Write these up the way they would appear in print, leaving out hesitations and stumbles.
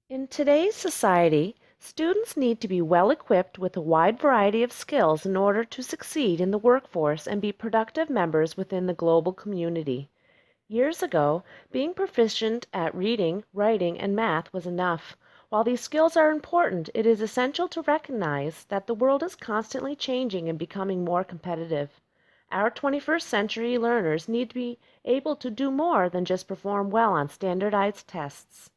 In today's society, students need to be well equipped with a wide variety of skills in order to succeed in the workforce and be productive members within the global community. Years ago, being proficient at reading, writing, and math was enough. While these skills are important, it is essential to recognize that the world is constantly changing and becoming more competitive. Our 21st century learners need to be able to do more than just perform well on standardized tests.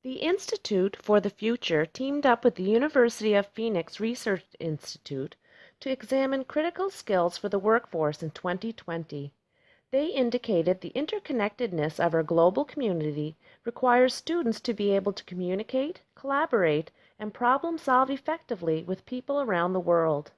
The Institute for the Future teamed up with the University of Phoenix Research Institute to examine critical skills for the workforce in 2020. They indicated the interconnectedness of our global community requires students to be able to communicate, collaborate, and problem solve effectively with people around the world.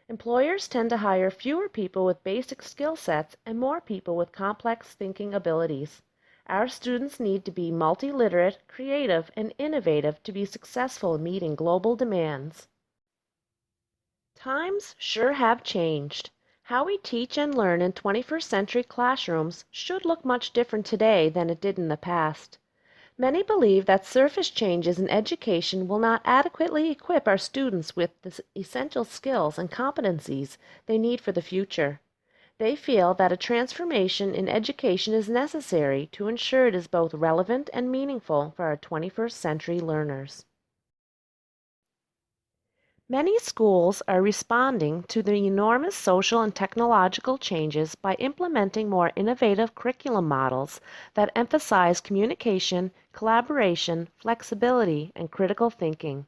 Employers tend to hire fewer people with basic skill sets and more people with complex thinking abilities. Our students need to be multiliterate, creative, and innovative to be successful in meeting global demands. Times sure have changed. How we teach and learn in 21st century classrooms should look much different today than it did in the past. Many believe that surface changes in education will not adequately equip our students with the essential skills and competencies they need for the future. They feel that a transformation in education is necessary to ensure it is both relevant and meaningful for our 21st century learners. Many schools are responding to the enormous social and technological changes by implementing more innovative curriculum models that emphasize communication, collaboration, flexibility, and critical thinking.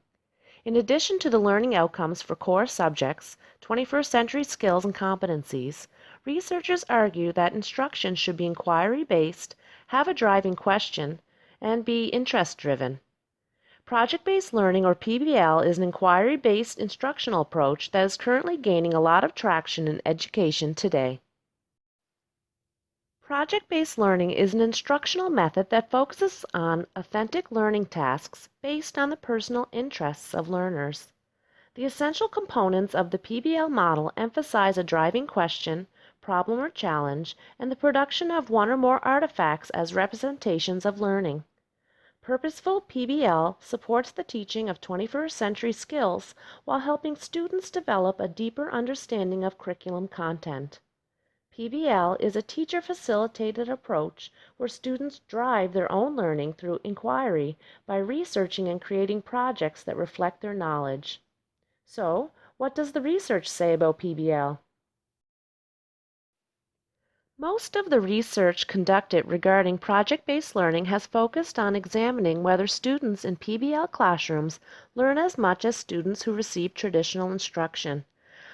In addition to the learning outcomes for core subjects, 21st century skills and competencies, researchers argue that instruction should be inquiry-based, have a driving question, and be interest-driven. Project-based learning, or PBL, is an inquiry-based instructional approach that is currently gaining a lot of traction in education today. Project-based learning is an instructional method that focuses on authentic learning tasks based on the personal interests of learners. The essential components of the PBL model emphasize a driving question, problem or challenge, and the production of one or more artifacts as representations of learning. Purposeful PBL supports the teaching of 21st century skills while helping students develop a deeper understanding of curriculum content. PBL is a teacher-facilitated approach where students drive their own learning through inquiry by researching and creating projects that reflect their knowledge. So, what does the research say about PBL? Most of the research conducted regarding project-based learning has focused on examining whether students in PBL classrooms learn as much as students who receive traditional instruction.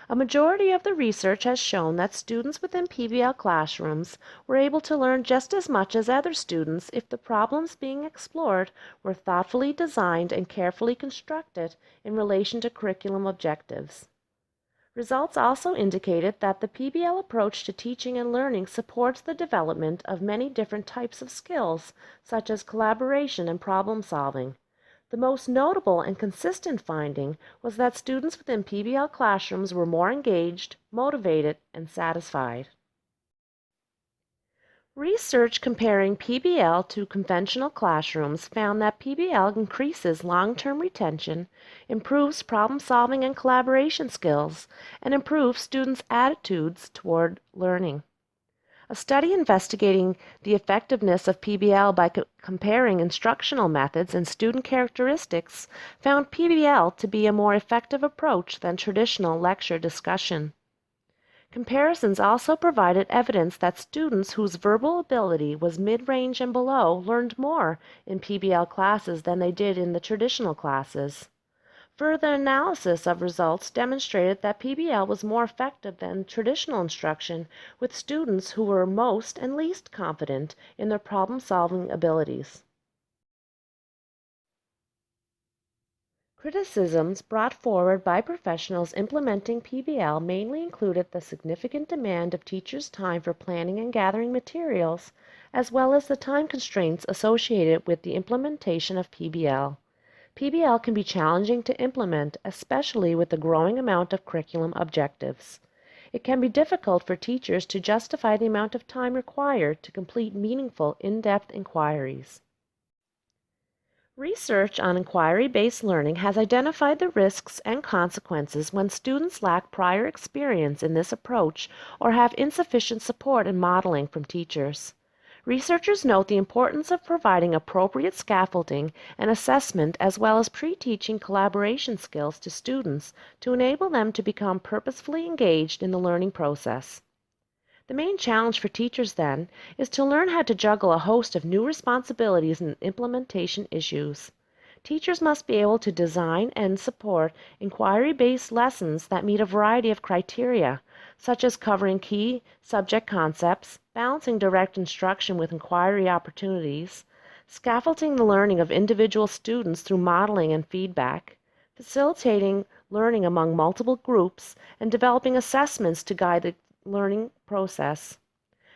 A majority of the research has shown that students within PBL classrooms were able to learn just as much as other students if the problems being explored were thoughtfully designed and carefully constructed in relation to curriculum objectives. Results also indicated that the PBL approach to teaching and learning supports the development of many different types of skills, such as collaboration and problem solving. The most notable and consistent finding was that students within PBL classrooms were more engaged, motivated, and satisfied. Research comparing PBL to conventional classrooms found that PBL increases long-term retention, improves problem-solving and collaboration skills, and improves students' attitudes toward learning. A study investigating the effectiveness of PBL by comparing instructional methods and student characteristics found PBL to be a more effective approach than traditional lecture discussion. Comparisons also provided evidence that students whose verbal ability was mid-range and below learned more in PBL classes than they did in the traditional classes. Further analysis of results demonstrated that PBL was more effective than traditional instruction with students who were most and least confident in their problem-solving abilities. Criticisms brought forward by professionals implementing PBL mainly included the significant demand of teachers' time for planning and gathering materials, as well as the time constraints associated with the implementation of PBL. PBL can be challenging to implement, especially with the growing amount of curriculum objectives. It can be difficult for teachers to justify the amount of time required to complete meaningful, in-depth inquiries. Research on inquiry-based learning has identified the risks and consequences when students lack prior experience in this approach or have insufficient support and modeling from teachers. Researchers note the importance of providing appropriate scaffolding and assessment as well as pre-teaching collaboration skills to students to enable them to become purposefully engaged in the learning process. The main challenge for teachers, then, is to learn how to juggle a host of new responsibilities and implementation issues. Teachers must be able to design and support inquiry-based lessons that meet a variety of criteria, such as covering key subject concepts, balancing direct instruction with inquiry opportunities, scaffolding the learning of individual students through modeling and feedback, facilitating learning among multiple groups, and developing assessments to guide the learning process.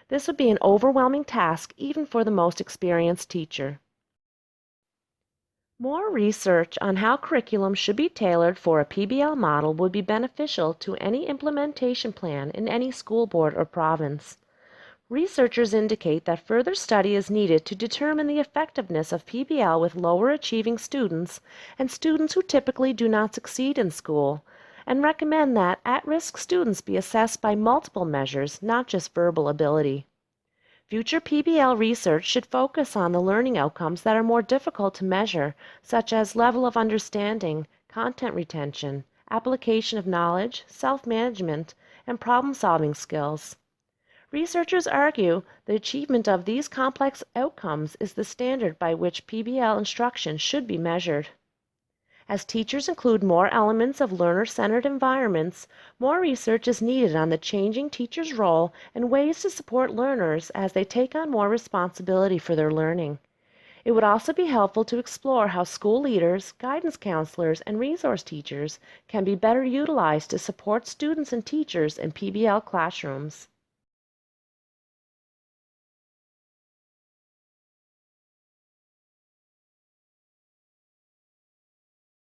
This would be an overwhelming task even for the most experienced teacher. More research on how curriculum should be tailored for a PBL model would be beneficial to any implementation plan in any school board or province. Researchers indicate that further study is needed to determine the effectiveness of PBL with lower achieving students and students who typically do not succeed in school, and recommend that at-risk students be assessed by multiple measures, not just verbal ability. Future PBL research should focus on the learning outcomes that are more difficult to measure, such as level of understanding, content retention, application of knowledge, self-management, and problem-solving skills. Researchers argue the achievement of these complex outcomes is the standard by which PBL instruction should be measured. As teachers include more elements of learner-centered environments, more research is needed on the changing teacher's role and ways to support learners as they take on more responsibility for their learning. It would also be helpful to explore how school leaders, guidance counselors, and resource teachers can be better utilized to support students and teachers in PBL classrooms.